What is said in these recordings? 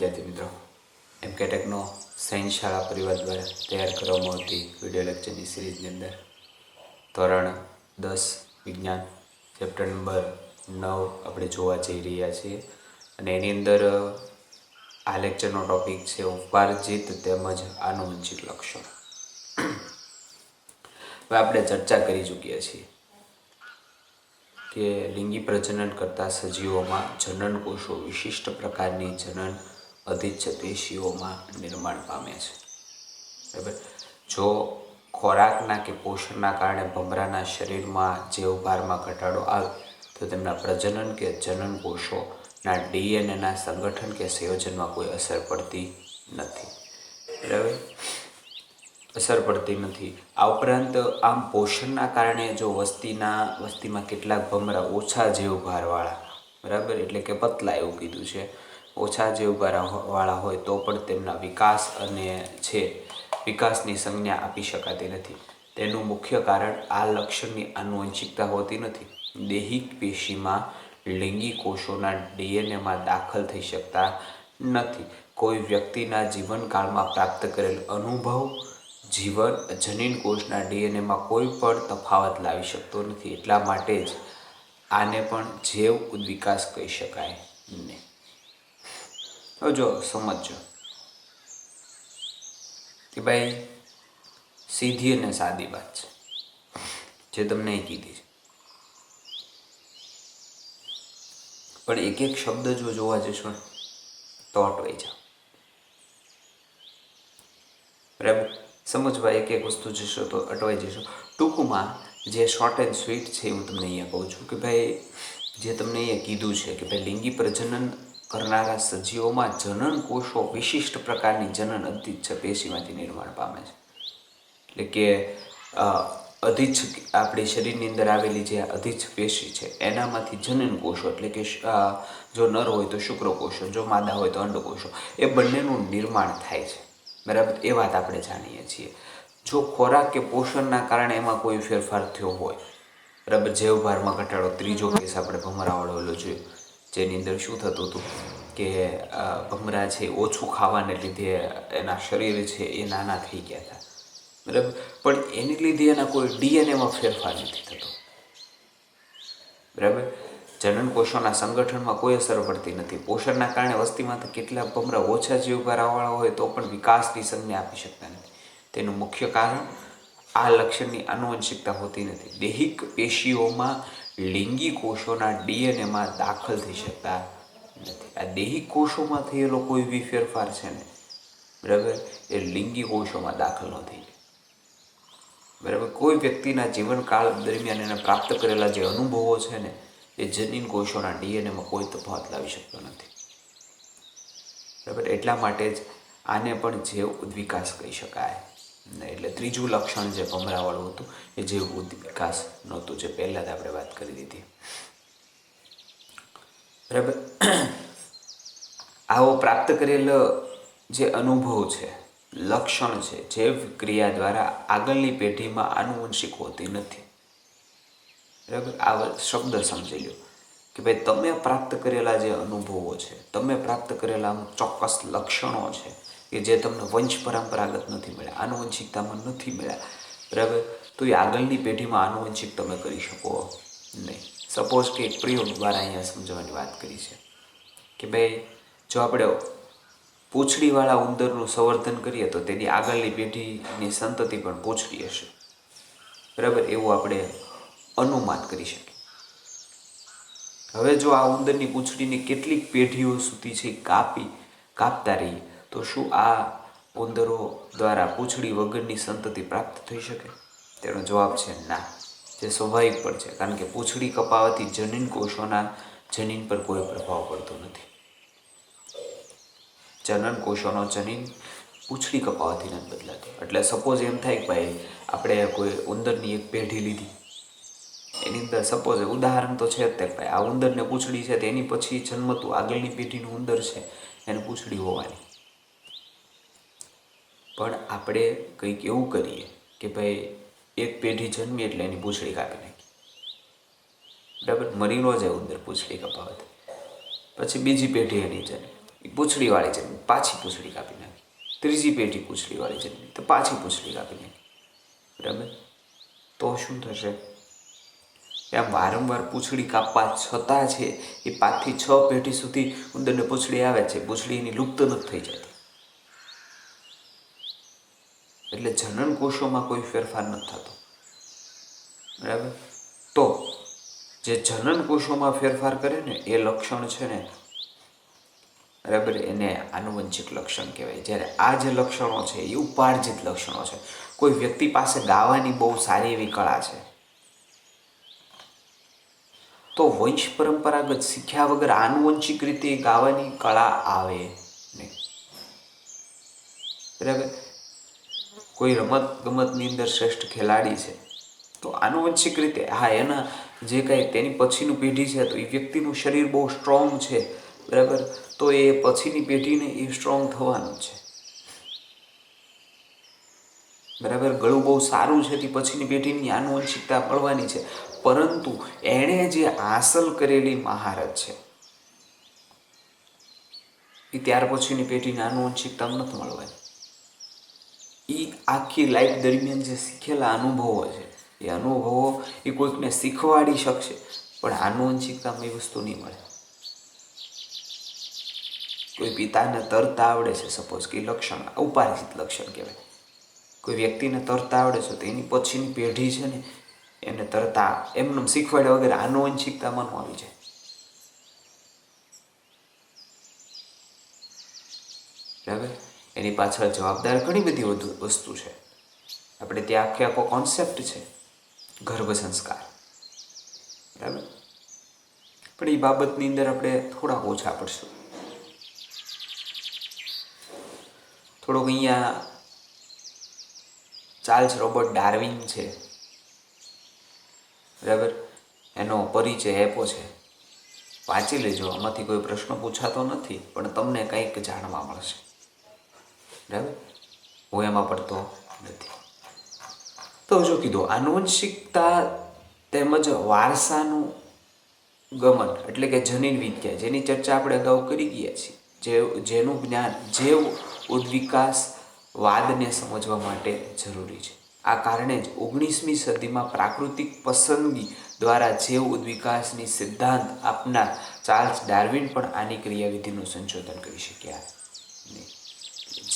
વિદ્યાર્થી મિત્રો, એમકેટેકનો સાયન્સ શાળા પરિવાર દ્વારા તૈયાર કરવામાં આવતી વિડીયો લેક્ચરની સિરીઝની અંદર ધોરણ 10 વિજ્ઞાન ચેપ્ટર નંબર 9 આપણે જોવા જઈ રહ્યા છીએ. અને એની અંદર આ લેક્ચરનો ટોપિક છે ઉપાર્જિત તેમજ આનુવંશિક લક્ષણ. હવે આપણે ચર્ચા કરી ચૂક્યા છીએ કે લિંગી પ્રજનન કરતા સજીવોમાં જનન કોષો વિશિષ્ટ પ્રકારની જનન અધિચ્છ પેશીઓમાં નિર્માણ પામે છે. બરાબર. જો ખોરાકના કે પોષણના કારણે ભમરાના શરીરમાં જીવભારમાં ઘટાડો આવે તો તેમના પ્રજનન કે જનન કોષોના ડીએનએના સંગઠન કે સંયોજનમાં કોઈ અસર પડતી નથી. બરાબર, અસર પડતી નથી. આ ઉપરાંત આમ પોષણના કારણે જો વસ્તીમાં કેટલાક ભમરા ઓછા જીવભારવાળા, બરાબર, એટલે કે પતલા એવું કીધું છે, ઓછા જીવભારવાળા હોય તો પણ તેમના વિકાસ અને વિકાસની સંજ્ઞા આપી શકાતી નથી. તેનું મુખ્ય કારણ આ લક્ષણની આનુવંશિકતા હોતી નથી. દૈહિક પેશીમાં લિંગી કોષોના ડીએનએમાં દાખલ થઈ શકતા નથી. કોઈ વ્યક્તિના જીવનકાળમાં પ્રાપ્ત કરેલ અનુભવ જનીન કોષના ડીએનએમાં કોઈ પણ તફાવત લાવી શકતો નથી. એટલા માટે જ આને પણ જૈવ ઉદ્વિકાસ કહી શકાય નહીં. હવે જો સમજો કે ભાઈ સીધી અને સાદી વાત છે જે તમને કીધી છે, પણ એક એક શબ્દ જો જોવા જશો તો અટવાઈ જાઓ. બરાબર, સમજવા એક એક વસ્તુ જશો તો અટવાઈ જશો. ટૂંકમાં જે શોર્ટ એન્ડ સ્વીટ છે હું તમને અહીંયા કહું છું કે ભાઈ જે તમને અહીંયા કીધું છે કે ભાઈ લિંગી પ્રજનન કરનારા સજીવોમાં જનન કોષો વિશિષ્ટ પ્રકારની જનન અધિચ્છ પેશીમાંથી નિર્માણ પામે છે. એટલે કે અધિચ્છ આપણી શરીરની અંદર આવેલી જે અધિચ્છ પેશી છે એનામાંથી જનન કોષો, એટલે કે જો નર હોય તો શુક્રકોષો, જો માદા હોય તો અંડકોષો, એ બંનેનું નિર્માણ થાય છે. બરાબર, એ વાત આપણે જાણીએ છીએ. જો ખોરાક કે પોષણના કારણે એમાં કોઈ ફેરફાર થયો હોય, બરાબર, જીવભારમાં ઘટાડો, ત્રીજો કેસ આપણે ભમરાવાળો જોયો, જેની અંદર શું થતું હતું કે ભમરા છે ઓછું ખાવાને લીધે એના શરીર છે એ નાના થઈ ગયા હતા. બરાબર, પણ એની લીધે એના કોઈ ડીએનએમાં ફેરફાર નથી થતો. બરાબર, જનન કોષોના સંગઠનમાં કોઈ અસર પડતી નથી. પોષણના કારણે વસ્તીમાં કેટલાક ભમરા ઓછા જીવભારવાળા હોય તો પણ વિકાસની સંજ્ઞા આપી શકતા નથી. તેનું મુખ્ય કારણ આ લક્ષણની આનુવંશિકતા હોતી નથી. દૈહિક પેશીઓમાં લિંગી કોષોના ડીએનએમાં દાખલ થઈ શકતા નથી. આ દૈહિક કોષોમાં થયેલો કોઈ બી ફેરફાર છે ને, બરાબર, એ લિંગી કોષોમાં દાખલ ન થઈ જાય. બરાબર, કોઈ વ્યક્તિના જીવનકાળ દરમિયાન એને પ્રાપ્ત કરેલા જે અનુભવો છે ને એ જનીન કોષોના ડીએનએમાં કોઈ તફાવત લાવી શકતો નથી. બરાબર, એટલા માટે જ આને પણ જૈવ ઉદ્વિકાસ કહી શકાય. એટલે ત્રીજું લક્ષણ જે ભમરાવાળું હતું એ જૈવ ઉદ્વિકાસ નહોતું, જે પહેલાં જ આપણે વાત કરી દીધી. બરાબર, આવો પ્રાપ્ત કરેલ જે અનુભવ છે, લક્ષણ છે, જૈવ ક્રિયા દ્વારા આગળની પેઢીમાં આનુવંશિક હોતી નથી. બરાબર, આ શબ્દ સમજી લો કે ભાઈ તમે પ્રાપ્ત કરેલા જે અનુભવો છે, તમે પ્રાપ્ત કરેલા ચોક્કસ લક્ષણો છે કે જે તમને વંશ પરંપરાગત નથી મળ્યા, આનુવંશિકતામાં નથી મળ્યા, બરાબર, તો એ આગળની પેઢીમાં આનુવંશિક તમે કરી શકો નહીં. સપોઝ કે એક પ્રયોગ દ્વારા અહીંયા સમજવાની વાત કરી છે કે ભાઈ જો આપણે પૂંછડીવાળા ઉંદરનું સંવર્ધન કરીએ તો તેની આગળની પેઢીની સંતતિ પણ પૂંછડી હશે. બરાબર, એવું આપણે અનુમાન કરી શકીએ. હવે જો આ ઉંદરની પૂંછડીની કેટલીક પેઢીઓ સુધી છે કાપતા રહીએ તો શું આ ઉંદરો દ્વારા પૂંછડી વગરની સંતતિ પ્રાપ્ત થઈ શકે? તેનો જવાબ છે ના. જે સ્વાભાવિક પણ છે, કારણ કે પૂંછડી કપાવાથી જનીન કોષોના જનીન પર કોઈ પ્રભાવ પડતો નથી. જનન કોષોનો જનીન પૂંછડી કપાવાથી નથી બદલાતો. એટલે સપોઝ એમ થાય કે ભાઈ આપણે કોઈ ઉંદરની એક પેઢી લીધી, એની અંદર સપોઝ ઉદાહરણ તો છે જ તે ભાઈ આ ઉંદરને પૂંછડી છે, તેની પછી જન્મતું આગળની પેઢીનું ઉંદર છે એને પૂંછડી હોવાની. પણ આપણે કંઈક એવું કરીએ કે ભાઈ એક પેઢી જન્મી એટલે એની પૂંછડી કાપી નાખી. બરાબર, મરી ન જાય ઉંદર પૂંછડી કપાવાથી, પછી બીજી પેઢી એની જન્મે, પૂંછડીવાળી જન્મી, પાછી પૂંછડી કાપી નાખી. ત્રીજી પેઢી પૂંછડીવાળી જન્મી તો પાછી પૂંછડી કાપી નાખી. બરાબર? તો શું થશે? આમ વારંવાર પૂંછડી કાપવા છતાં છે એ 5 થી 6 પેઢી સુધી ઉંદરને પૂંછડી આવે છે, પૂંછડી એની લુપ્ત નથી થઈ જતી. એટલે જનન કોષોમાં કોઈ ફેરફાર નથી થતો. બરાબર? તો જે જનન કોષોમાં ફેરફાર કરે ને એ લક્ષણ છે ને, બરાબર, એને આનુવંશિક લક્ષણ કહેવાય. જ્યારે આ જે લક્ષણો છે એ ઉપાર્જિત લક્ષણો છે. કોઈ વ્યક્તિ પાસે ગાવાની બહુ સારી એવી કળા છે, તો વંશ પરંપરાગત શીખ્યા વગર આનુવંશિક રીતે ગાવાની કળા આવે નહીં. બરાબર? કોઈ રમત ગમતની અંદર શ્રેષ્ઠ ખેલાડી છે, તો આનુવંશિક રીતે હા એના જે કાંઈ તેની પછીનું પેઢી છે તો એ વ્યક્તિનું શરીર બહુ સ્ટ્રોંગ છે, બરાબર, તો એ પછીની પેઢીને એ સ્ટ્રોંગ થવાનું છે. બરાબર? ગળું બહુ સારું છે તે પછીની પેઢીની આનુવંશિકતા મળવાની છે. પરંતુ એણે જે હાંસલ કરેલી મહારત છે એ ત્યાર પછીની પેઢીની આનુવંશિકતા નથી મળવાની. એ આખી લાઈફ દરમિયાન જે શીખેલા અનુભવો છે એ અનુભવો એ કોઈકને શીખવાડી શકશે, પણ આનુવંશિકતામાં એ વસ્તુ નહીં મળે. કોઈ પિતાને તરતા આવડે છે, સપોઝ કે લક્ષણ ઉપાર્જિત લક્ષણ કહેવાય. કોઈ વ્યક્તિને તરતા આવડે છે તો એની પછીની પેઢી છે ને એને તરતા એમને શીખવાડ્યા વગર આનુવંશિકતામાં ન આવી જાય. બરાબર? એની પાછળ જવાબદાર ઘણી બધી વસ્તુ છે. આપણે ત્યાં આખો કોન્સેપ્ટ છે ગર્ભ સંસ્કાર. બરાબર? પણ એ બાબતની અંદર આપણે થોડા ઓછા પડશું. થોડોક અહીંયા ચાર્લ્સ રોબર્ટ ડાર્વિન છે, બરાબર, એનો પરિચય આપ્યો છે. વાંચી લેજો, આમાંથી કોઈ પ્રશ્ન પૂછાતો નથી પણ તમને કંઈક જાણવા મળશે. બરાબર? હું એમાં પડતો નથી. તો જો કીધું આનુવંશિકતા તેમજ વારસાનું ગમન એટલે કે જનીન વિદ્યા, જેની ચર્ચા આપણે અગાઉ કરી ગયા છીએ, જેનું જ્ઞાન જૈવ ઉદ્વિકાસવાદને સમજવા માટે જરૂરી છે. આ કારણે જ 19મી સદીમાં પ્રાકૃતિક પસંદગી દ્વારા જૈવ ઉદ્વિકાસની સિદ્ધાંત આપનાર ચાર્લ્સ ડાર્વિન પણ આની ક્રિયાવિધિનું સંશોધન કરી શક્યા નહીં.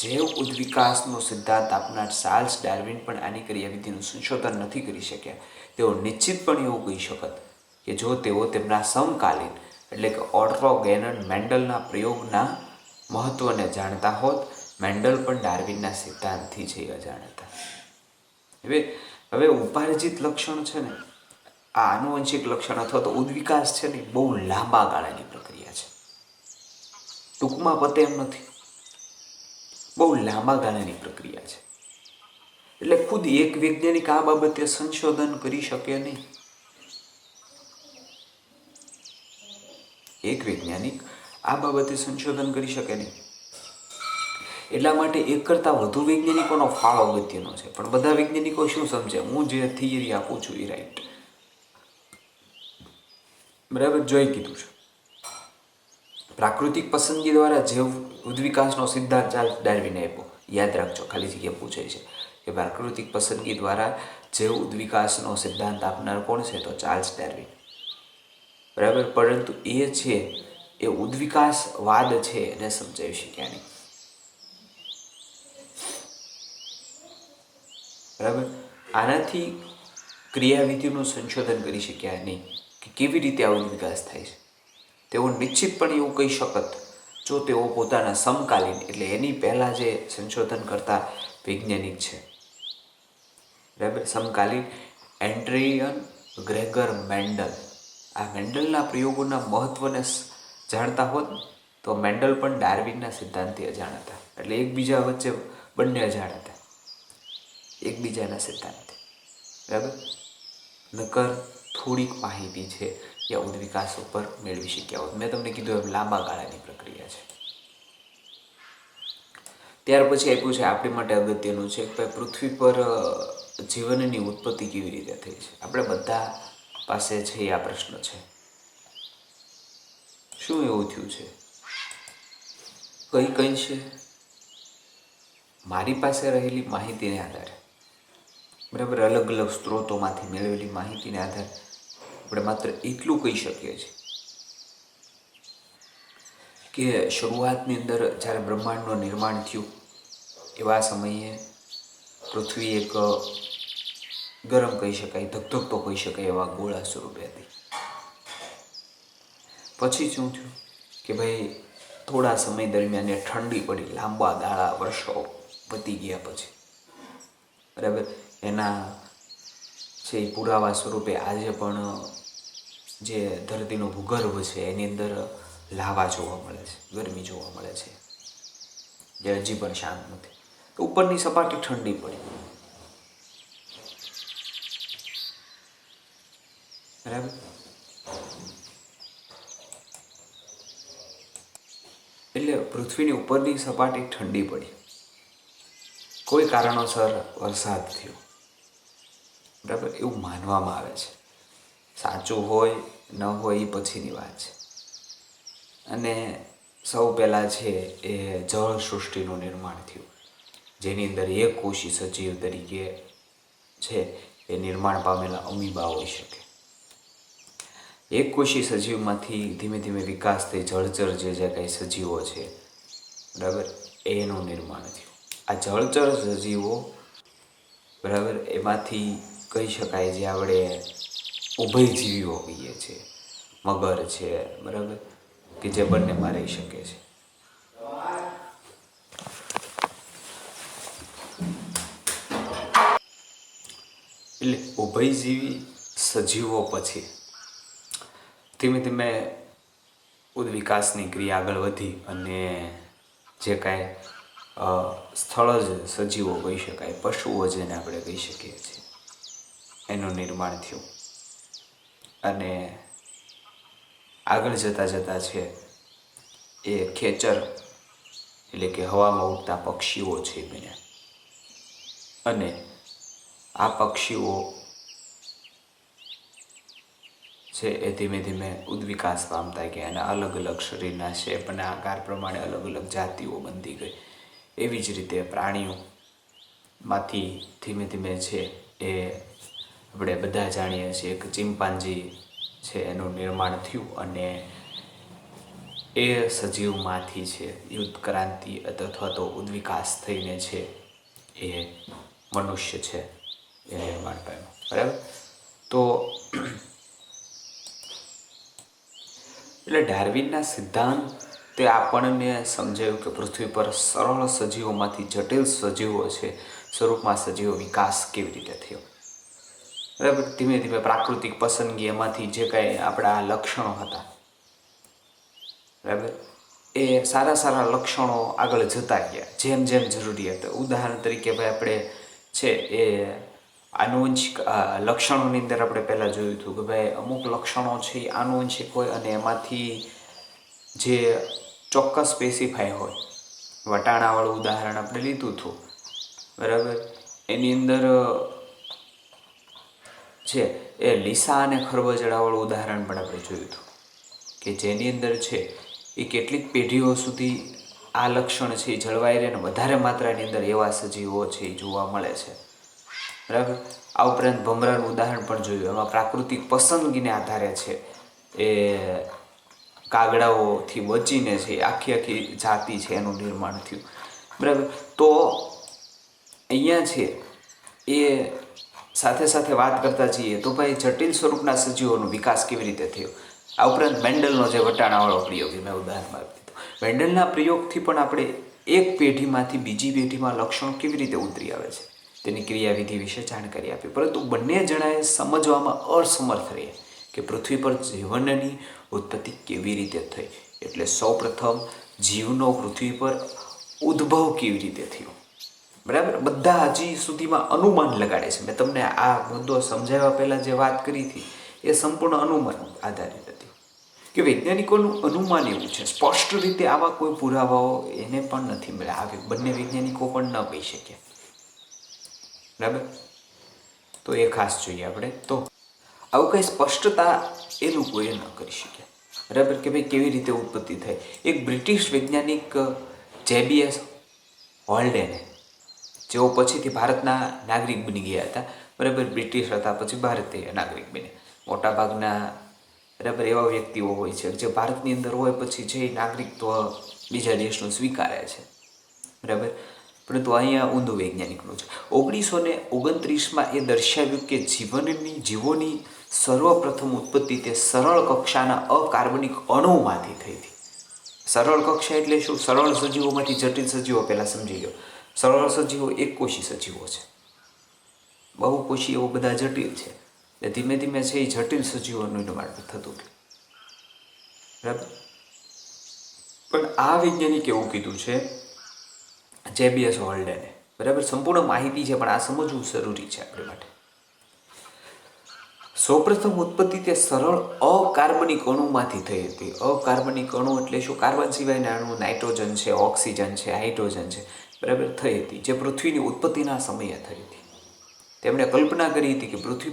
જૈવ ઉદ્વિકાસનો સિદ્ધાંત આપનાર ચાર્લ્સ ડાર્વિન પણ આની ક્રિયાવિધિનું સંશોધન નથી કરી શક્યા. તેઓ નિશ્ચિતપણે એવું કહી શકત કે જો તેઓ તેમના સમકાલીન એટલે કે ઓર્ટોગેનન મેન્ડલના પ્રયોગના મહત્ત્વને જાણતા હોત, મેન્ડલ પણ ડાર્વિનના સિદ્ધાંતથી છે અજાણ હતા. હવે ઉપાર્જિત લક્ષણ છે ને, આ આનુવંશિક લક્ષણ અથવા તો ઉદ્વિકાસ છે ને, બહુ લાંબા ગાળાની પ્રક્રિયા છે. ટૂંકમાં પતે એમ નથી, બહુ લાંબા ગાળાની પ્રક્રિયા છે. એટલે ખુદ એક વૈજ્ઞાનિક આ બાબતે સંશોધન કરી શકે નહીં. એક વૈજ્ઞાનિક આ બાબતે સંશોધન કરી શકે નહીં. એટલા માટે એક કરતાં વધુ વૈજ્ઞાનિકોનો ફાળો અગત્યનો છે. પણ બધા વૈજ્ઞાનિકો શું સમજે, હું જે થિયરી આપું છું એ રાઈટ. બરાબર? જોઈ કીધું છે પ્રાકૃતિક પસંદગી દ્વારા જૈવ ઉદ્વિકાસનો સિદ્ધાંત ચાર્લ્સ ડાર્વિને આપ્યો. યાદ રાખજો, ખાલી જગ્યા પૂછાય છે કે પ્રાકૃતિક પસંદગી દ્વારા જૈવ ઉદ્વિકાસનો સિદ્ધાંત આપનાર કોણ છે? તો ચાર્લ્સ ડાર્વિન. બરાબર? પરંતુ એ છે એ ઉદ્વિકાસવાદ છે એને સમજાવી શક્યા નહીં. બરાબર? આનાથી ક્રિયાવિધિનું સંશોધન કરી શક્યા નહીં કે કેવી રીતે આ ઉદ્વિકાસ થાય છે. તેઓ નિશ્ચિતપણે એવું કહી શકત જો તેઓ પોતાના સમકાલીન એટલે એની પહેલાં જે સંશોધન કરતા વૈજ્ઞાનિક છે, બરાબર, સમકાલીન એન્ડ્રિયન ગ્રેગર મેન્ડલ, આ મેન્ડલના પ્રયોગોના મહત્ત્વને જાણતા હોત તો મેન્ડલ પણ ડાર્વિનના સિદ્ધાંતથી અજાણ હતા. એટલે એકબીજા વચ્ચે બંને અજાણ હતા એકબીજાના સિદ્ધાંતથી. બરાબર? નકર થોડીક માહિતી છે એ ઉદ્વિકાસ ઉપર મેળવી શક્યા હોત. મેં તમને કીધું એમ લાંબા ગાળાની પ્રક્રિયા છે. ત્યાર પછી આપ્યું છે આપણી માટે અગત્યનું છે કે પૃથ્વી પર જીવનની ઉત્પત્તિ કેવી રીતે થઈ છે. આપણે બધા પાસે છે આ પ્રશ્ન છે, શું એવું થયું છે કઈ કઈ છે મારી પાસે રહેલી માહિતીને આધારે, બરાબર, અલગ અલગ સ્ત્રોતોમાંથી મેળવેલી માહિતીને આધારે આપણે માત્ર એટલું કહી શકીએ છીએ કે શરૂઆતની અંદર જ્યારે બ્રહ્માંડનું નિર્માણ થયું એવા સમયે પૃથ્વી એક ગરમ કહી શકાય, ધગધગતો કહી શકાય એવા ગોળા સ્વરૂપે હતી. પછી શું થયું કે ભાઈ થોડા સમય દરમિયાન એ ઠંડી પડી, લાંબા ગાળા વર્ષો પતી ગયા પછી, બરાબર, એના છે એ પુરાવા સ્વરૂપે આજે પણ જે ધરતીનો ભૂગર્ભ છે એની અંદર લાવા જોવા મળે છે, ગરમી જોવા મળે છે, જે હજી પણ શાંત નથી. તો ઉપરની સપાટી ઠંડી પડી, બરાબર. એટલે પૃથ્વીની ઉપરની સપાટી ઠંડી પડી, કોઈ કારણોસર વરસાદ થયો, બરાબર, એવું માનવામાં આવે છે. સાચું હોય ન હોય એ પછીની વાત છે. અને સૌ પહેલાં છે એ જળ સૃષ્ટિનું નિર્માણ થયું, જેની અંદર એક કોશી સજીવ તરીકે છે એ નિર્માણ પામેલા અમીબા હોઈ શકે. એક કોશી સજીવમાંથી ધીમે ધીમે વિકાસ થઈ જળચર જે કંઈ સજીવો છે, બરાબર, એનું નિર્માણ થયું. આ જળચર સજીવો, બરાબર, એમાંથી કહી શકાય જે આપણે ઉભયજીવીઓ કહીએ છીએ, મગર છે, બરાબર, કે જે બંનેમાં રહી શકે છે. એટલે ઉભયજીવી સજીવો પછી ધીમે ધીમે વિકાસની ક્રિયા આગળ વધી અને જે કાંઈ સ્થળજ સજીવો કહી શકાય, પશુઓ જેને આપણે કહી શકીએ છીએ, એનું નિર્માણ થયું. અને આગળ જતાં જતાં છે એ ખેચર એટલે કે હવામાં ઉડતા પક્ષીઓ છે બન્યા. અને આ પક્ષીઓ છે એ ધીમે ધીમે ઉદ્વિકાસ પામતા ગયા અને અલગ અલગ શરીરના શેપ અને આકાર પ્રમાણે અલગ અલગ જાતિઓ બનતી ગઈ. એવી જ રીતે પ્રાણીઓમાંથી ધીમે ધીમે છે એ આપણે બધા જાણીએ છીએ એક ચિમ્પાન્જી છે એનું નિર્માણ થયું અને એ સજીવમાંથી છે યુદ્ધ ક્રાંતિ અથવા તો ઉદ્વિકાસ થઈને છે એ મનુષ્ય છે એ નિર્માણ પામ્યું, બરાબર. તો એટલે ડાર્વિનના સિદ્ધાંતે આપણને સમજાવ્યું કે પૃથ્વી પર સરળ સજીવોમાંથી જટિલ સજીવો છે સ્વરૂપમાં સજીવો વિકાસ કેવી રીતે થયો, બરાબર. ધીમે ધીમે પ્રાકૃતિક પસંદગી એમાંથી જે કાંઈ આપણા લક્ષણો હતા, બરાબર, એ સારા સારા લક્ષણો આગળ જતા ગયા જેમ જેમ જરૂરી હતા. ઉદાહરણ તરીકે ભાઈ આપણે છે એ આનુવંશિક લક્ષણોની અંદર આપણે પહેલાં જોયું હતું કે ભાઈ અમુક લક્ષણો છે એ આનુવંશિક હોય અને એમાંથી જે ચોક્કસ સ્પેસિફાય હોય. વટાણાવાળું ઉદાહરણ આપણે લીધું હતું, બરાબર. એની અંદર છે એ લીસા અને ખરબચડાવાળું ઉદાહરણ પણ આપણે જોયું હતું કે જેની અંદર છે એ કેટલીક પેઢીઓ સુધી આ લક્ષણ છે એ જળવાઈ રહે ને વધારે માત્રાની અંદર એવા સજીવો છે એ જોવા મળે છે, બરાબર. આ ઉપરાંત ભમરાનું ઉદાહરણ પણ જોયું. એમાં પ્રાકૃતિક પસંદગીને આધારે છે એ કાગડાઓથી બચીને છે આખી આખી જાતિ છે એનું નિર્માણ થયું, બરાબર. તો અહીંયા છે એ સાથે સાથે વાત કરતા જઈએ તો ભાઈ જટિલ સ્વરૂપના સજીવોનો વિકાસ કેવી રીતે થયો. આ ઉપરાંત મેન્ડલનો જે વટાણાવાળો પ્રયોગ મેં ઉદાહરણમાં આપી દીધો. મેન્ડલના પ્રયોગથી પણ આપણે એક પેઢીમાંથી બીજી પેઢીમાં લક્ષણો કેવી રીતે ઉતરી આવે છે તેની ક્રિયાવિધિ વિશે જાણકારી આપી. પરંતુ બંને જણાએ સમજવામાં અસમર્થ રહ્યા કે પૃથ્વી પર જીવનની ઉત્પત્તિ કેવી રીતે થઈ. એટલે સૌપ્રથમ જીવનો પૃથ્વી પર ઉદ્ભવ કેવી રીતે થયો, બરાબર. બધા હજી સુધીમાં અનુમાન લગાડે છે. મેં તમને આ મુદ્દો સમજાવવા પહેલાં જે વાત કરી હતી એ સંપૂર્ણ અનુમાન આધારિત હતી કે વૈજ્ઞાનિકોનું અનુમાન એવું છે. સ્પષ્ટ રીતે આવા કોઈ પુરાવાઓ એને પણ નથી મળ્યા. આ બંને વૈજ્ઞાનિકો પણ ન કહી શક્યા, બરાબર. તો એ ખાસ જોઈએ આપણે. તો આવું કંઈ સ્પષ્ટતા એ લોકોએ ન કરી શક્યા, બરાબર, કે ભાઈ કેવી રીતે ઉત્પત્તિ થઈ. એક બ્રિટિશ વૈજ્ઞાનિક JBS હોલ્ડેને, જેઓ પછીથી ભારતના નાગરિક બની ગયા હતા, બરાબર, બ્રિટિશ હતા પછી ભારતીય નાગરિક બન્યા. મોટાભાગના બરાબર એવા વ્યક્તિઓ હોય છે જે ભારતની અંદર હોય પછી જે નાગરિકત્વ બીજા દેશનું સ્વીકારે છે, બરાબર. પરંતુ અહીંયા ઊંધું વૈજ્ઞાનિકનું છે. 1929માં એ દર્શાવ્યું કે જીવોની સર્વપ્રથમ ઉત્પત્તિ તે સરળ કક્ષાના અકાર્બનિક અણુમાંથી થઈ હતી. સરળ કક્ષા એટલે શું? સરળ સજીવોમાંથી જટિલ સજીવો. પહેલાં સમજી લો, સરળ સજીવો એકકોષી સજીવો છે, બહુકોષી એવો બધા જટિલ છે. એટલે ધીમે ધીમે છે એ જટિલ સજીવોનું નિર્માણ થતું ગયું, બરાબર. પણ આ વૈજ્ઞાનિક એવું કીધું છે JBS હોલ્ડેને, બરાબર. સંપૂર્ણ માહિતી છે પણ આ સમજવું જરૂરી છે આપણી માટે. સૌપ્રથમ ઉત્પત્તિ તે સરળ અકાર્બનિક અણુમાંથી થઈ હતી. અકાર્બનિક અણુ એટલે શું? કાર્બન સિવાયના અણુ, નાઇટ્રોજન છે, ઓક્સિજન છે, હાઇડ્રોજન છે, બરાબર, થઈ હતી, જે પૃથ્વીની ઉત્પત્તિના સમયે થઈ હતી. તેમણે કલ્પના કરી હતી કે પૃથ્વી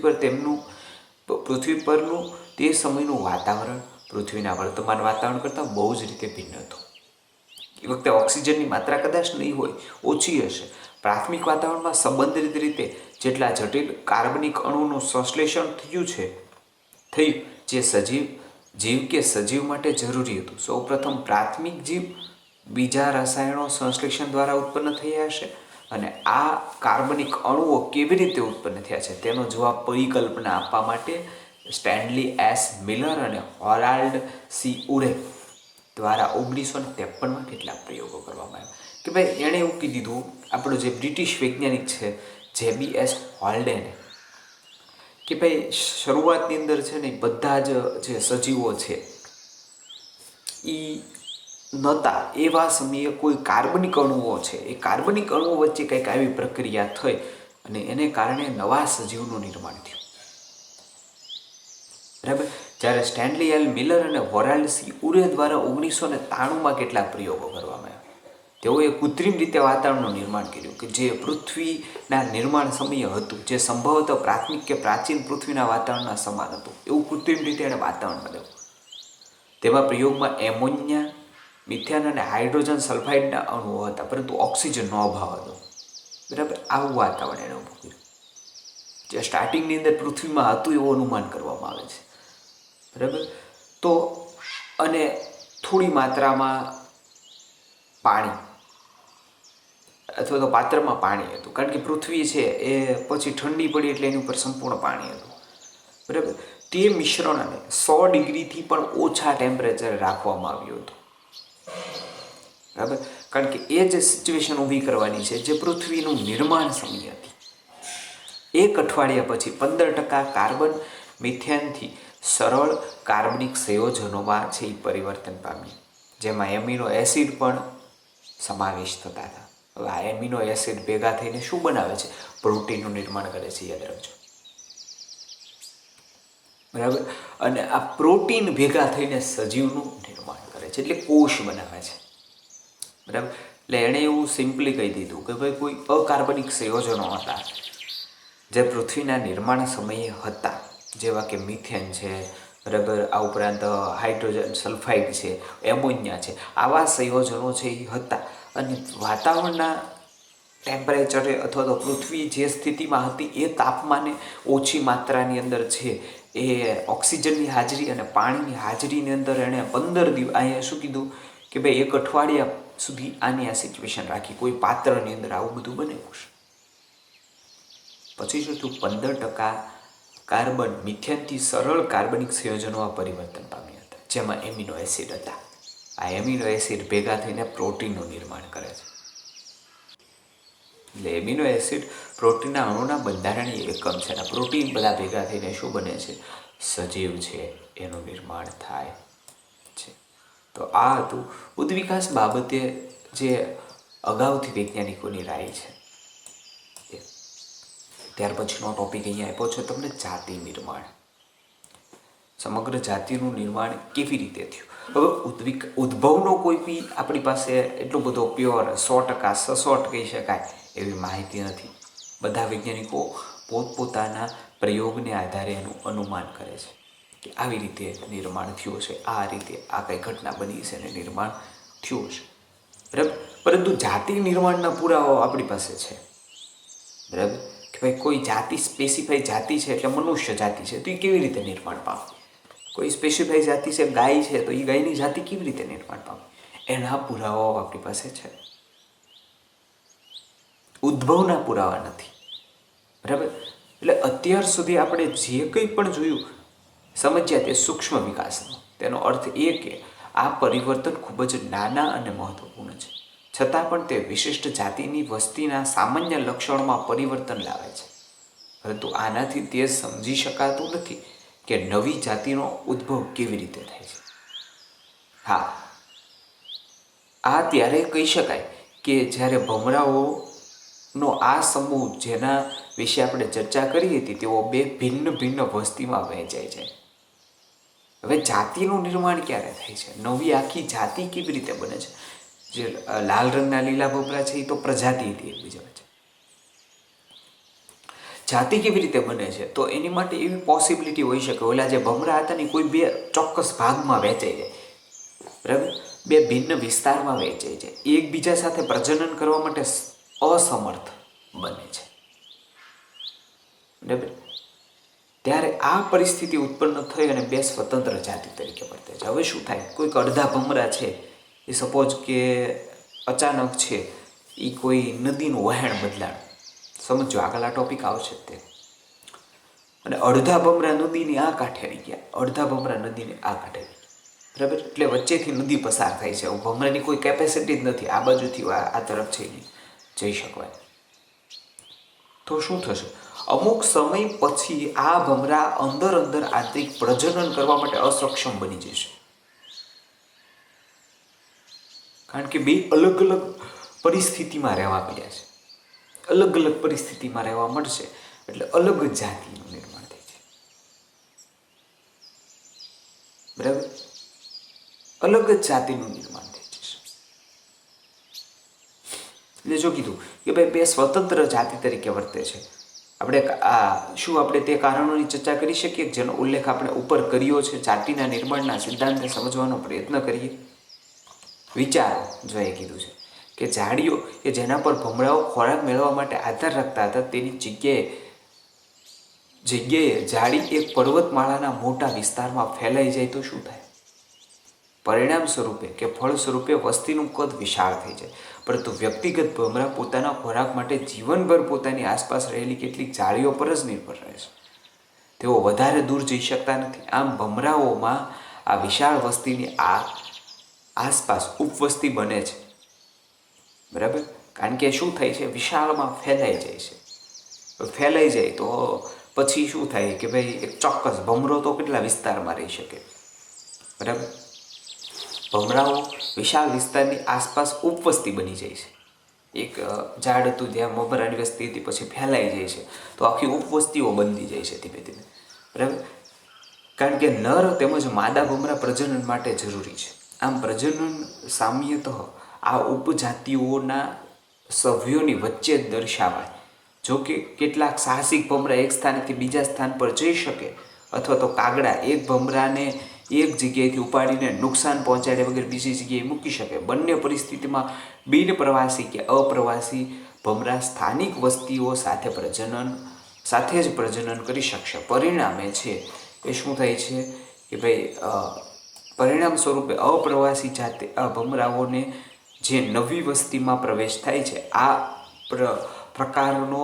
પરનું તે સમયનું વાતાવરણ પૃથ્વીના વર્તમાન વાતાવરણ કરતાં બહુ જ રીતે ભિન્ન હતું. એ વખતે ઓક્સિજનની માત્રા કદાચ નહીં હોય, ઓછી હશે. પ્રાથમિક વાતાવરણમાં સંબંધિત રીતે જેટલા જટિલ કાર્બનિક અણુનું સંશ્લેષણ થયું જે જીવ કે સજીવ માટે જરૂરી હતું. સૌપ્રથમ પ્રાથમિક જીવ બીજા રસાયણો સંશ્લેષણ દ્વારા ઉત્પન્ન થયા હશે. અને આ કાર્બનિક અણુઓ કેવી રીતે ઉત્પન્ન થયા છે તેનો જવાબ પરિકલ્પના આપવા માટે સ્ટેનલી એસ મિલર અને હોરાલ્ડ સી ઉરે દ્વારા 1953માં કેટલાક પ્રયોગો કરવામાં આવ્યા. કે ભાઈ એણે એવું કહી દીધું, આપણો જે બ્રિટિશ વૈજ્ઞાનિક છે JBS હોલ્ડેને, કે ભાઈ શરૂઆતની અંદર છે ને બધા જ જે સજીવો છે એ નહોતા. એવા સમયે કોઈ કાર્બનિક અણુઓ છે, એ કાર્બનિક અણુઓ વચ્ચે કંઈક આવી પ્રક્રિયા થઈ અને એને કારણે નવા સજીવનું નિર્માણ થયું, બરાબર. જ્યારે સ્ટેનલી એલ મિલર અને હોરાલ્ડ સી ઉરે દ્વારા 1993માં કેટલાક પ્રયોગો કરવામાં આવ્યા. તેઓએ કૃત્રિમ રીતે વાતાવરણનું નિર્માણ કર્યું કે જે પૃથ્વીના નિર્માણ સમયે હતું, જે સંભવતઃ પ્રાથમિક કે પ્રાચીન પૃથ્વીના વાતાવરણના સમાન હતું, એવું કૃત્રિમ રીતે એણે વાતાવરણ બનાવ્યું. તેમાં પ્રયોગમાં એમોનિયા, મિથેન અને હાઇડ્રોજન સલ્ફાઇડના અણુઓ હતા, પરંતુ ઓક્સિજનનો અભાવ હતો, બરાબર. આવું વાતાવરણ એણે ઊભું કર્યું જે સ્ટાર્ટિંગની અંદર પૃથ્વીમાં હતું એવું અનુમાન કરવામાં આવે છે, બરાબર. તો અને થોડી માત્રામાં પાણી અથવા તો પાત્રમાં પાણી હતું, કારણ કે પૃથ્વી છે એ પછી ઠંડી પડી એટલે એની ઉપર સંપૂર્ણ પાણી હતું, બરાબર. તે મિશ્રણને 100 ડિગ્રીથી પણ ઓછા ટેમ્પરેચરે રાખવામાં આવ્યું હતું, બરાબર. કારણ કે એ જ સિચ્યુએશન ઊભી કરવાની છે જે પૃથ્વીનું નિર્માણ સમય હતી. 1 અઠવાડિયા પછી 15% કાર્બન મિથેનથી સરળ કાર્બનિક સંયોજનોમાં છે એ પરિવર્તન પામ્યું, જેમાં એમિનો એસિડ પણ સમાવેશ થતા હતા. હવે આ એમિનો એસિડ ભેગા થઈને શું બનાવે છે? પ્રોટીનનું નિર્માણ કરે છે, યાદ રાખજો, બરાબર. અને આ પ્રોટીન ભેગા થઈને સજીવનું નિર્માણ કરે છે, એટલે કોષ બનાવે છે, બરાબર. એટલે એણે એવું સિમ્પલી કહી દીધું કે ભાઈ કોઈ અકાર્બનિક સંયોજનો હતા જે પૃથ્વીના નિર્માણ સમયે હતા, જેવા કે મિથેન છે, બરાબર. આ ઉપરાંત હાઇડ્રોજન સલ્ફાઇડ છે, એમોનિયા છે, આવા સંયોજનો છે એ હતા. અને વાતાવરણના ટેમ્પરેચરે અથવા તો પૃથ્વી જે સ્થિતિમાં હતી એ તાપમાને ઓછી માત્રાની અંદર છે એ ઓક્સિજનની હાજરી અને પાણીની હાજરીની અંદર એણે 15 દિવસ, અહીંયા શું કીધું કે ભાઈ 1 અઠવાડિયા સુધી આની આ સિચ્યુએશન રાખી, કોઈ પાત્રની અંદર આવું બધું બનાવ્યું છે. પછી શું થયું? 15% કાર્બન મિથેનથી સરળ કાર્બનિક સંયોજનોમાં પરિવર્તન પામ્યા હતા, જેમાં એમિનો એસિડ હતા. આ એમિનો એસિડ ભેગા થઈને પ્રોટીનનું નિર્માણ કરે છે. એટલે એમિનો એસિડ પ્રોટીનના અણુના બંધારણીય એકમ છે. અને પ્રોટીન બધા ભેગા થઈને શું બને છે? સજીવ છે એનું નિર્માણ થાય છે. તો આ હતું ઉદ્વિકાસ બાબતે જે અગાઉથી વૈજ્ઞાનિકોની રાય છે. ત્યાર પછીનો ટોપિક અહીંયા આપ્યો છે તમને, જાતિ નિર્માણ. સમગ્ર જાતિનું નિર્માણ કેવી રીતે થયું? હવે ઉદ્ભવનો કોઈ બી આપણી પાસે એટલો બધો પ્યોર 100% સચોટ કહી શકાય એવી માહિતી નથી. બધા વૈજ્ઞાનિકો પોતપોતાના પ્રયોગને આધારે એનું અનુમાન કરે છે કે આવી રીતે નિર્માણ થયું છે, આ રીતે આ કંઈ ઘટના બની છે અને નિર્માણ થયું છે, બરાબર. પરંતુ જાતિ નિર્માણના પુરાવાઓ આપણી પાસે છે, બરાબર, કે ભાઈ કોઈ જાતિ સ્પેસિફાઈ જાતિ છે એટલે મનુષ્ય જાતિ છે, તો એ કેવી રીતે નિર્માણ પામે? કોઈ સ્પેસિફાઈ જાતિ છે ગાય છે, તો એ ગાયની જાતિ કેવી રીતે નિર્માણ પામે? એના પુરાવાઓ આપણી પાસે છે. ઉદ્ભવના પુરાવા નથી, બરાબર. એટલે અત્યાર સુધી આપણે જે કંઈ પણ જોયું સમજ્યા તે સૂક્ષ્મ વિકાસનો. તેનો અર્થ એ કે આ પરિવર્તન ખૂબ જ નાના અને મહત્વપૂર્ણ છે, છતાં પણ તે વિશિષ્ટ જાતિની વસ્તીના સામાન્ય લક્ષણોમાં પરિવર્તન લાવે છે. પરંતુ આનાથી તે સમજી શકાતું નથી કે નવી જાતિનો ઉદ્ભવ કેવી રીતે થાય છે. હા, આ ત્યારે કહી શકાય કે જ્યારે ભમરાઓનો આ સમૂહ જેના વિશે આપણે ચર્ચા કરી હતી તેઓ બે ભિન્ન ભિન્ન વસ્તીમાં વહેંચાય છે. હવે જાતિનું નિર્માણ ક્યારે થાય છે? નવી આખી જાતિ કેવી રીતે બને છે? જે લાલ રંગના લીલા ભમરા છે એ તો પ્રજાતિ હતી એકબીજા વચ્ચે. જાતિ કેવી રીતે બને છે? તો એની માટે એવી પોસિબિલિટી હોઈ શકે, ઓલા જે ભમરા હતા ને કોઈ બે ચોક્કસ ભાગમાં વહેંચાઈ જાય, બરાબર, બે ભિન્ન વિસ્તારમાં વહેંચાઈ જાય, એકબીજા સાથે પ્રજનન કરવા માટે અસમર્થ બને છે, બરાબર. ત્યારે આ પરિસ્થિતિ ઉત્પન્ન થઈ અને બે સ્વતંત્ર જાતિ તરીકે વર્તે છે. હવે શું થાય? કોઈક અડધા ભમરા છે એ સપોઝ કે અચાનક છે એ કોઈ નદીનું વહેણ બદલાણ, સમજો આગળ આ ટોપિક આવશે તે, અને અડધા ભમરા નદીની આ કાંઠે આવી ગયા, અડધા ભમરા નદીની આ કાંઠે આવી ગયા, બરાબર. એટલે વચ્ચેથી નદી પસાર થાય છે. ભમરાની કોઈ કેપેસિટી જ નથી આ બાજુથી આ તરફ જઈ શકવાય. તો શું થશે? અમુક સમય પછી આ ભમરા અંદર આંતરિક પ્રજનન કરવા માટે અસક્ષમ બની જશે, કારણ કે બે અલગ અલગ પરિસ્થિતિમાં રહેવા મળ્યા છે. અલગ અલગ પરિસ્થિતિમાં રહેવા મળશે એટલે અલગ જ જાતિનું નિર્માણ થાય છે, બરાબર. અલગ જ જાતિનું નિર્માણ થઈ જશે. એટલે જો કીધું કે ભાઈ બે સ્વતંત્ર જાતિ તરીકે વર્તે છે, આપણે તે કારણોની ચર્ચા કરી શકીએ જેનો ઉલ્લેખ આપણે ઉપર કર્યો છે. જાતિના નિર્માણના સિદ્ધાંતને સમજવાનો પ્રયત્ન કરીએ. વિચારો જો એ કીધું છે કે ઝાડીઓ કે જેના પર ભમરાઓ ખોરાક મેળવવા માટે આધાર રાખતા હતા તેની જગ્યાએ ઝાડી એક પર્વતમાળાના મોટા વિસ્તારમાં ફેલાઈ જાય તો શું થાય? પરિણામ સ્વરૂપે કે ફળ સ્વરૂપે વસ્તીનું કદ વિશાળ થઈ જાય, પરંતુ વ્યક્તિગત ભમરા પોતાના ખોરાક માટે જીવનભર પોતાની આસપાસ રહેલી કેટલીક જાળીઓ પર જ નિર્ભર રહે છે. તેઓ વધારે દૂર જઈ શકતા નથી. આમ ભમરાઓમાં આ વિશાળ વસ્તીની આસપાસ ઉપવસ્તી બને છે, બરાબર. કારણ કે શું થાય છે? વિશાળમાં ફેલાઈ જાય છે. ફેલાઈ જાય તો પછી શું થાય કે ભાઈ એક ચોક્કસ ભમરો તો કેટલા વિસ્તારમાં રહી શકે, બરાબર. ભમરાઓ વિશાળ વિસ્તારની આસપાસ ઉપવસ્તી બની જાય છે. એક ઝાડ હતું જ્યાં ભમરાની વસ્તી હતી, પછી ફેલાઈ જાય છે તો આખી ઉપવસ્તીઓ બનતી જાય છે ધીમે ધીમે, બરાબર. કારણ કે નર તેમજ માદા ભમરા પ્રજનન માટે જરૂરી છે. આમ પ્રજનન સામ્યતઃ આ ઉપજાતિઓના સભ્યોની વચ્ચે જ દર્શાવાય. જો કે કેટલાક સાહસિક ભમરા એક સ્થાનેથી બીજા સ્થાન પર જઈ શકે, અથવા તો કાગડા એક ભમરાને એક જગ્યાએથી ઉપાડીને નુકસાન પહોંચાડ્યા વગર બીજી જગ્યાએ મૂકી શકે. બંને પરિસ્થિતિમાં બિનપ્રવાસી કે અપ્રવાસી ભમરા સ્થાનિક વસ્તીઓ સાથે જ પ્રજનન કરી શકશે. પરિણામે છે એ શું થાય છે કે ભાઈ પરિણામ સ્વરૂપે અપ્રવાસી ભમરાઓને જે નવી વસ્તીમાં પ્રવેશ થાય છે, આ પ્રકારનો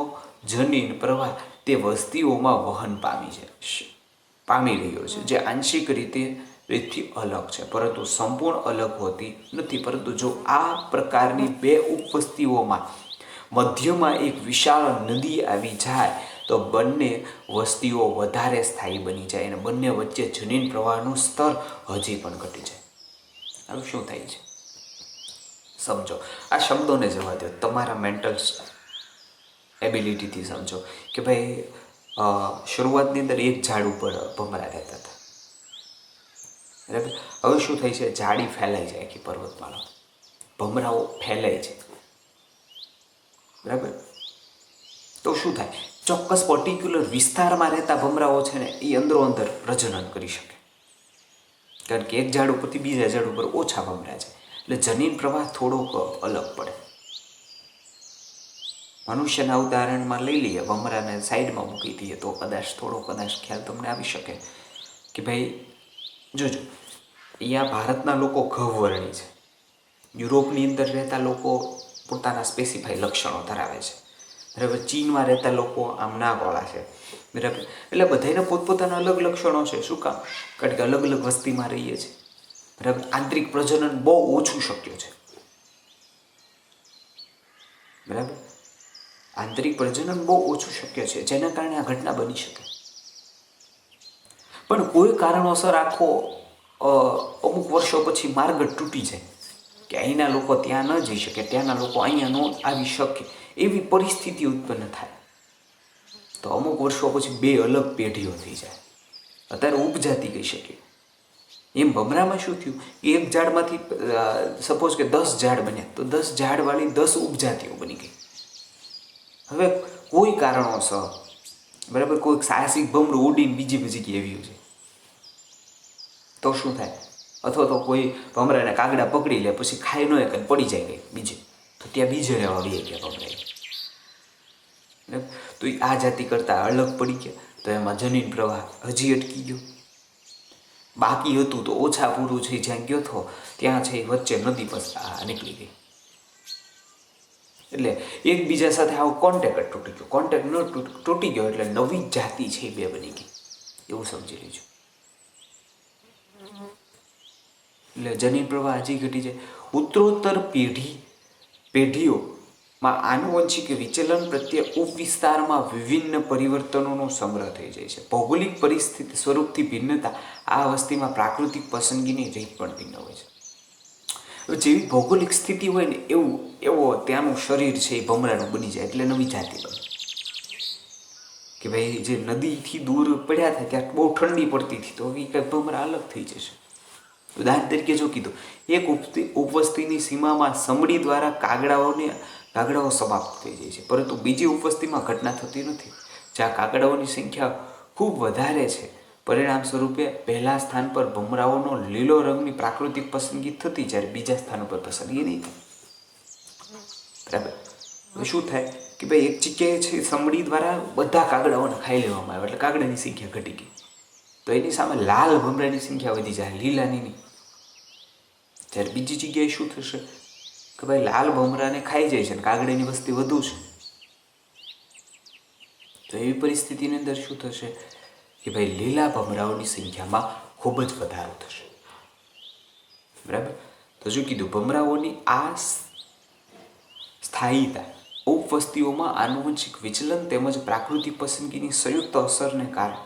જનીન પ્રવાહ તે વસ્તીઓમાં વહન પામી રહ્યો છે, જે આંશિક રીતે અલગ છે પરંતુ સંપૂર્ણ અલગ હોતી નથી. પરંતુ જો આ પ્રકારની બે ઉપવસ્તીઓમાં મધ્યમાં એક વિશાળ નદી આવી જાય તો બંને વસ્તીઓ વધારે સ્થાયી બની જાય અને બંને વચ્ચે જનીન પ્રવાહનું સ્તર હજી પણ ઘટી જાય. હવે શું થાય છે સમજો. આ શબ્દોને જવા દો, તમારા મેન્ટલ એબિલિટીથી સમજો કે ભાઈ શરૂઆતની અંદર એક ઝાડ ઉપર ભમરા રહેતા હતા, બરાબર. હવે શું થાય છે? ઝાડી ફેલાઈ જાય આખી પર્વતમાળા, ભમરાઓ ફેલાય છે, બરાબર. તો શું થાય? ચોક્કસ પર્ટિક્યુલર વિસ્તારમાં રહેતા ભમરાઓ છે ને એ અંદરો અંદર પ્રજનન કરી શકે, કારણ કે એક ઝાડ ઉપરથી બીજા ઝાડ ઉપર ઓછા ભમરા છે. એટલે જનીન પ્રવાહ થોડોક અલગ પડે. મનુષ્યના ઉદાહરણમાં લઈ લઈએ, ભમરાને સાઈડમાં મૂકી દઈએ તો કદાચ ખ્યાલ તમને આવી શકે કે ભાઈ જોજો, અહીંયા ભારતના લોકો ઘવર્ણી છે, યુરોપની અંદર રહેતા લોકો પોતાના સ્પેસિફાઈ લક્ષણો ધરાવે છે, બરાબર. ચીનમાં રહેતા લોકો આમ નાકવાળા છે, બરાબર. એટલે બધાને પોતપોતાના અલગ લક્ષણો છે. શું કામ? કારણ કે અલગ અલગ વસ્તીમાં રહીએ છીએ, બરાબર. આંતરિક પ્રજનન બહુ ઓછું શક્ય છે, બરાબર. આંતરિક પ્રજનન બહુ ઓછું શક્ય છે, જેના કારણે આ ઘટના બની શકે. પણ કોઈ કારણોસર આખો અમુક વર્ષો પછી માર્ગ તૂટી જાય કે અહીંના લોકો ત્યાં ન જઈ શકે, ત્યાંના લોકો અહીંયા ન આવી શકે, એવી પરિસ્થિતિ ઉત્પન્ન થાય તો અમુક વર્ષો પછી બે અલગ પેઢીઓ થઈ જાય. અત્યારે ઉપજાતિ કહી શકીએ. એમ ભમરામાં શું થયું? એક ઝાડમાંથી સપોઝ કે 10 ઝાડ બન્યા તો 10 ઝાડવાળી 10 ઉપજાતિઓ બની ગઈ. હવે કોઈ કારણોસર, બરાબર, કોઈ સાહસિક ભમરું ઉડીને બીજી જગ્યાએ આવ્યું છે તો શું થાય? અથવા તો કોઈ ભમરાને કાગડા પકડી લે, પછી ખાઈ ન એક પડી જાય ગઈ બીજે, તો ત્યાં બીજે રહેવા બે ગયા ભમરાએ, તો આ જાતિ કરતાં અલગ પડી ગયા, તો એમાં જનીન પ્રવાહ હજી અટકી ગયો. બાકી હતું તો ઓછા પૂરું છે, જ્યાં ગયો હતો ત્યાં છે વચ્ચે નદી નીકળી ગઈ. એટલે એકબીજા સાથે આવો કોન્ટેક્ટ તૂટી ગયો. કોન્ટેક્ટ ન તૂટી ગયો એટલે નવી જાતિ છે બે બની ગઈ, એવું સમજી લેજો. એટલે જનીન પ્રવાહ હજી ઘટી જાય. ઉત્તરોત્તર પેઢીઓમાં આનુવંશિક વિચલન પ્રત્યે ઉપવિસ્તારમાં વિભિન્ન પરિવર્તનોનો સંગ્રહ થઈ જાય છે. ભૌગોલિક પરિસ્થિતિ સ્વરૂપથી ભિન્નતા આ વસ્તીમાં પ્રાકૃતિક પસંદગીની રીત પણ ભિન્ન હોય છે. જેવી ભૌગોલિક સ્થિતિ હોય ને એવો ત્યાંનું શરીર છે એ ભમરાનું બની જાય, એટલે નવી જાતિ બને. કે ભાઈ જે નદીથી દૂર પડ્યા હતા ત્યાં બહુ ઠંડી પડતી હતી, તો એ કંઈક ભમરા અલગ થઈ જશે. ઉદાહરણ તરીકે જો કીધું, એક ઉપવસ્તીની સીમામાં સમડી દ્વારા કાગડાઓ સમાપ્ત થઈ જાય છે, પરંતુ બીજી ઉપવસ્તીમાં ઘટના થતી નથી. જ્યાં કાગડાઓની સંખ્યા ખૂબ વધારે છે, પરિણામ સ્વરૂપે પહેલા સ્થાન પર ભમરાઓનો લીલો રંગની પ્રાકૃતિક પસંદગી થતી, જ્યારે બીજા સ્થાન પર પસંદગી નહીં થાય, બરાબર. શું થાય કે ભાઈ એક જગ્યાએ છે સમડી દ્વારા બધા કાગડાઓને ખાઈ લેવામાં આવે, એટલે કાગડાની સંખ્યા ઘટી ગઈ, તો એની સામે લાલ ભમરાની સંખ્યા વધી જાય, લીલાની નહીં. જ્યારે બીજી જગ્યાએ શું થશે કે ભાઈ લાલ ભમરાને ખાઈ જાય છે અને કાગડાની વસ્તી વધુ છે, તો એવી પરિસ્થિતિની અંદર શું થશે કે ભાઈ લીલા ભમરાઓની સંખ્યામાં ખૂબ જ વધારો થશે, બરાબર. તો શું કીધું? ભમરાઓની આ સ્થાયીતા ઉપવસ્તીઓમાં આનુવંશિક વિચલન તેમજ પ્રાકૃતિક પસંદગીની સંયુક્ત અસરને કારણે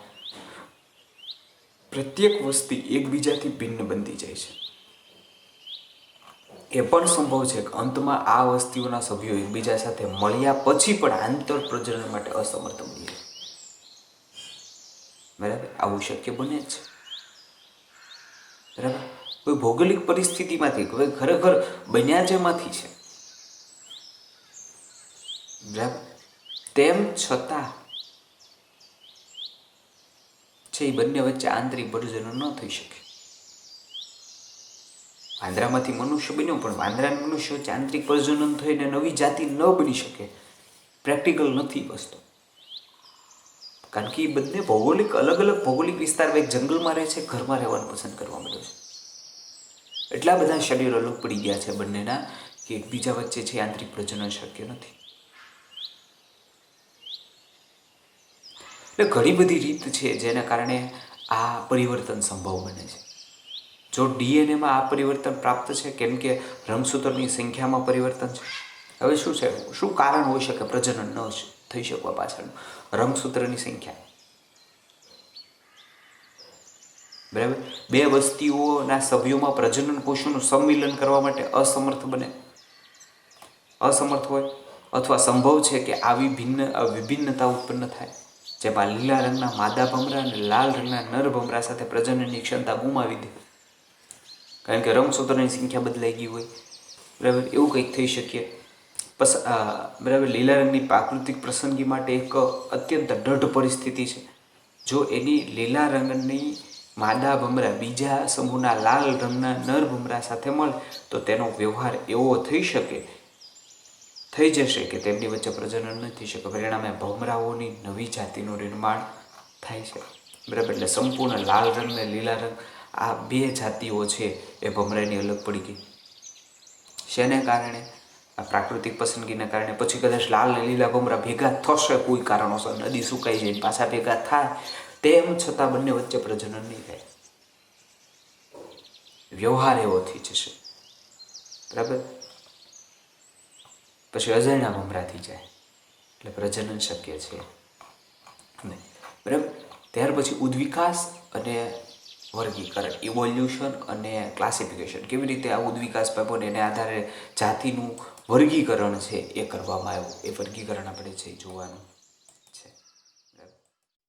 પ્રત્યેક વસ્તી એકબીજાથી ભિન્ન બનતી જાય છે. એ પણ સંભવ છે કે અંતમાં આ વસ્તીઓના સભ્યો એકબીજા સાથે મળ્યા પછી પણ આંતર પ્રજનન માટે અસમર્થ બની જાય, બરાબર. આવું શક્ય બને જ છે, બરાબર. કોઈ ભૌગોલિક પરિસ્થિતિમાંથી ખરેખર બન્યા જેમાંથી છે, બરાબર. તેમ છતાં છે એ બંને વચ્ચે આંતરિક પ્રજનન ન થઈ શકે. વાંદરામાંથી મનુષ્ય બન્યો, પણ વાંદરા મનુષ્ય વચ્ચે આંતરિક પ્રજનન થઈને નવી જાતિ ન બની શકે, પ્રેક્ટિકલ નથી વસ્તુ. કારણ કે એ બંને અલગ અલગ ભૌગોલિક વિસ્તારમાં, એક જંગલમાં રહે છે, ઘરમાં રહેવાનું પસંદ કરવા માંડ્યો છે. એટલા બધા શરીરો અલગ પડી ગયા છે બંનેના કે એકબીજા વચ્ચે છે આંતરિક પ્રજનન શક્ય નથી. એટલે ઘણી બધી રીત છે જેના કારણે આ પરિવર્તન સંભવ બને છે. જો ડીએનએમાં આ પરિવર્તન પ્રાપ્ત છે, કેમ કે રંગસૂત્રની સંખ્યામાં પરિવર્તન છે. હવે શું છે, શું કારણ હોઈ શકે પ્રજનન ન થઈ શકવા પાછળનું? રંગસૂત્રની સંખ્યા, બરાબર. બે વસ્તીઓના સભ્યોમાં પ્રજનન કોષોનું સંમિલન કરવા માટે અસમર્થ હોય, અથવા સંભવ છે કે આવી વિભિન્નતા ઉત્પન્ન થાય, જેમાં લીલા રંગના માદા ભમરા અને લાલ રંગના નર ભમરા સાથે પ્રજનનની ક્ષમતા ગુમાવી દે, કારણ કે રંગસૂત્રની સંખ્યા બદલાઈ ગઈ હોય, બરાબર. એવું કંઈક થઈ શકે, બરાબર. લીલા રંગની પ્રાકૃતિક પસંદગી માટે એક અત્યંત દૃઢ પરિસ્થિતિ છે. જો એની લીલા રંગની માદા ભમરા બીજા સમૂહના લાલ રંગના નર ભમરા સાથે મળે તો તેનો વ્યવહાર એવો થઈ જશે કે તેમની વચ્ચે પ્રજનન ન થઈ શકે. પરિણામે ભમરાઓની નવી જાતિનું નિર્માણ થાય છે. બરાબર. એટલે સંપૂર્ણ લાલ રંગ ને લીલા રંગ આ બે જાતિઓ છે એ ભમરાની અલગ પડી ગઈ. શેને કારણે? આ પ્રાકૃતિક પસંદગીના કારણે. પછી કદાચ લાલ ને લીલા ભમરા ભેગા થશે કોઈ કારણોસર, નદી સુકાઈ જાય પાછા ભેગા થાય, તેમ છતાં બંને વચ્ચે પ્રજનન નહીં થાય, વ્યવહાર એવો થઈ જશે. બરાબર. પછી અજાણ્યા ભમરા થઈ જાય એટલે પ્રજનન શક્ય છે નહીં. બરાબર. ત્યાર પછી ઉદ્વિકાસ અને વર્ગીકરણ, ઇવોલ્યુશન અને ક્લાસિફિકેશન. કેવી રીતે આ ઉદ્વિકાસ પામ્યો ને એને આધારે જાતિનું વર્ગીકરણ છે એ કરવામાં આવ્યું. એ વર્ગીકરણ આપણે છે જોવાનું.